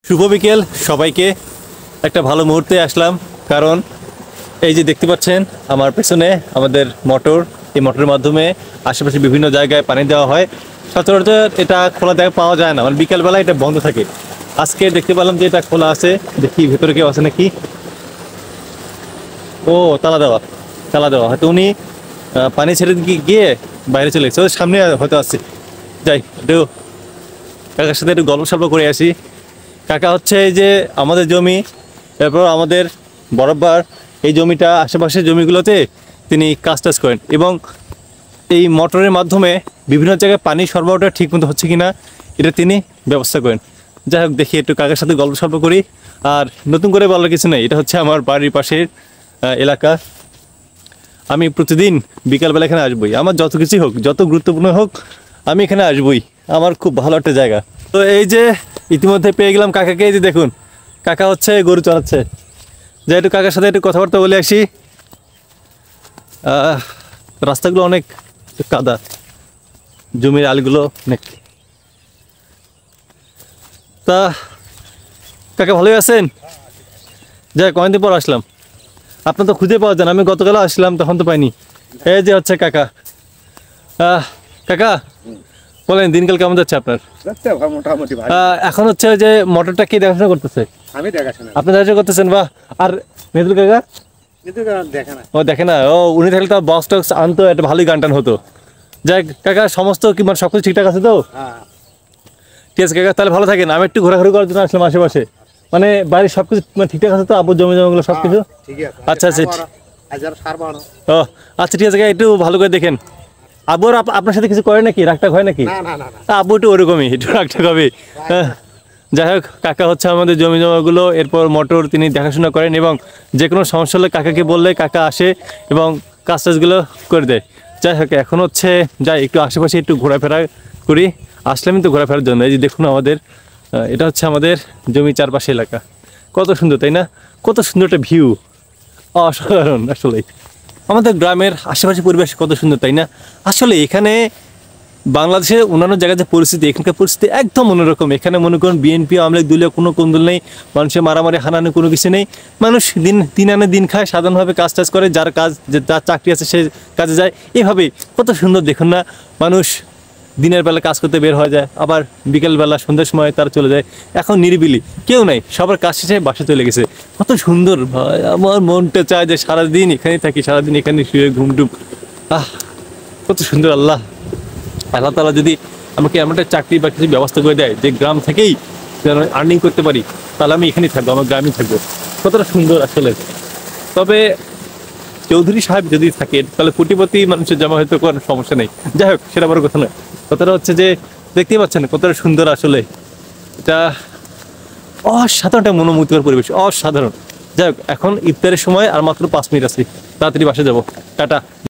শুভ বিকেল সবাইকে। একটা ভালো মুহূর্তে আসলাম, কারণ এই যে দেখতে পাচ্ছেন আমার পেছনে আমাদের মোটর। এই মোটরের মাধ্যমে আশেপাশে বিভিন্ন জায়গায় পানি দেওয়া হয়। সচরাচর এটা খোলা দেখা পাওয়া যায় না, মানে বিকেলবেলা এটা বন্ধ থাকে। আজকে দেখতে পেলাম যে এটা খোলা আছে, দেখি ভেতরে কেউ আছে নাকি। ও তালা দেওয়া, তালা দেওয়া, হয়তো উনি পানি ছেড়ে গিয়ে বাইরে চলে গেছে, ওদের সামনে হয়তো আসছে। যাই একটু কাকার সাথে একটু গল্প সল্প করে আসি। কাকা হচ্ছে এই যে আমাদের জমি, এরপর আমাদের বরাবর এই জমিটা আশেপাশের জমিগুলোতে তিনি কাজ টাজ করেন, এবং এই মোটরের মাধ্যমে বিভিন্ন জায়গায় পানি সরবরাহটা ঠিক মতো হচ্ছে কিনা এটা তিনি ব্যবস্থা করেন। যাই হোক, দেখি একটু কাকার সাথে গল্প সল্প করি। আর নতুন করে বলার কিছু নেই, এটা হচ্ছে আমার বাড়ির পাশের এলাকা। আমি প্রতিদিন বিকালবেলা এখানে আসবই, আমার যত কিছুই হোক, যত গুরুত্বপূর্ণ হোক, আমি এখানে আসবই। আমার খুব ভালো একটা জায়গা। তো এই যে ইতিমধ্যে পেয়ে গেলাম কাকাকে। এই যে দেখুন, কাকা হচ্ছে গরু চড়াচ্ছে। যাই একটু কাকার সাথে একটু কথাবার্তা বলে আসি। রাস্তাগুলো অনেক কাদা, জমির আলগুলো অনেক। তা কাকা ভালোই আছেন? যাই কয়েকদিন পর আসলাম, আপনার তো খুঁজে পাওয়া যান। আমি গতকাল আসলাম, তখন তো পাইনি। এই যে হচ্ছে কাকা। কাকা বলেন, দিনকাল কেমন যাচ্ছে আপনার? মোটামুটি ভালো। এখন হচ্ছে যে মোটরটা কি দেখাশোনা করতেছে? আমি দেখাশোনা। আপনি দেখাশোনা করতেছেন? বাহ। আর মেদুল কাকা? কিন্তু দেখে না। ও দেখে না। ও উনি থাকলে তো বক্স টক্স আনতো, একটা ভালোই গান টান হতো। যাই কাকা, সমস্ত কি মানে সব কিছু ঠিকঠাক আছে তো? হ্যাঁ ঠিক আছে কাকা, তাহলে ভালো থাকেন। আমি একটু ঘোরাঘুরি করার জন্য আসলাম আশেপাশে, মানে বাড়ির সব কিছু মানে ঠিকঠাক আছে তো? আব্বুর জমি জমিগুলো সব কিছু ঠিক আছে। আচ্ছা আচ্ছা। সার বানো। ও আচ্ছা, ঠিক আছে কাকা, একটু ভালো করে দেখেন। আব্বুর আপনার সাথে কিছু করে নাকি, রাগটাগ হয় নাকি? না না না না। আব্বু একটু ওরকমই, একটু রাগটাগ হবে। যাই হোক, কাকা হচ্ছে আমাদের জমি জমাগুলো, এরপর মোটর তিনি দেখাশোনা করেন, এবং যে কোনো সমস্যা হলে কাকাকে বললে কাকা আসে এবং কাজ টাজগুলো করে দেয়। যাই হোক, এখন হচ্ছে যাই একটু আশেপাশে একটু ঘোরাফেরা করি। আসলামই তো ঘোরাফেরার জন্য। এই যে দেখুন আমাদের এটা হচ্ছে আমাদের জমি চারপাশে এলাকা। কত সুন্দর তাই না? কত সুন্দর একটা ভিউ, অসাধারণ। আসলে আমাদের গ্রামের আশেপাশে পরিবেশ কত সুন্দর তাই না? আসলে এখানে বাংলাদেশের অন্যান্য জায়গায় যে পরিস্থিতি, এখানকার পরিস্থিতি একদম অন্যরকম। এখানে মনে করুন বিএনপি আওয়ামী লীগ দলীয় কোনো কোন্দল নেই, মানুষের মারামারি হানাহানি কোনো কিছু নেই। মানুষ দিন আনে দিন খায়, সাধারণভাবে কাজ টাজ করে, যার কাজ যার চাকরি আছে সে কাজে যায়। এভাবেই কত সুন্দর দেখুন না, মানুষ দিনের বেলা কাজ করতে বের হয়ে যায়, আবার বিকেলবেলা সন্ধ্যার সময় তারা চলে যায়। এখন নিরিবিলি, কেউ নাই, সবার কাজ শেষে বাসা চলে গেছে। কত সুন্দর ভাই, আমার মনটা চায় যে সারাদিন এখানেই থাকি, সারাদিন এখানে শুয়ে ঘুমটুম। কত সুন্দর। আল্লাহ তাআলা যদি আমাকে এমন একটা চাকরি বা কিছু ব্যবস্থা করে দেয় যে গ্রাম থেকেই যেন আর্নিং করতে পারি, তাহলে আমি এখানেই থাকবো, আমার গ্রামেই থাকবো। কতটা সুন্দর আসলে। তবে চৌধুরী সাহেব যদি থাকে তাহলে কোটিপতি মানুষের জমা হয়তো কোনো সমস্যা নেই। যাই হোক, সেটা বড় কথা নয়। কথাটা হচ্ছে যে দেখতেই পাচ্ছেন কতটা সুন্দর আসলে। এটা অসাধারণ একটা মনোমুগ্ধকর পরিবেশ, অসাধারণ। যাই হোক, এখন ইফতারের সময় আর মাত্র 5 মিনিট আছে, তাড়াতাড়ি বাসা যাবো। টাটা।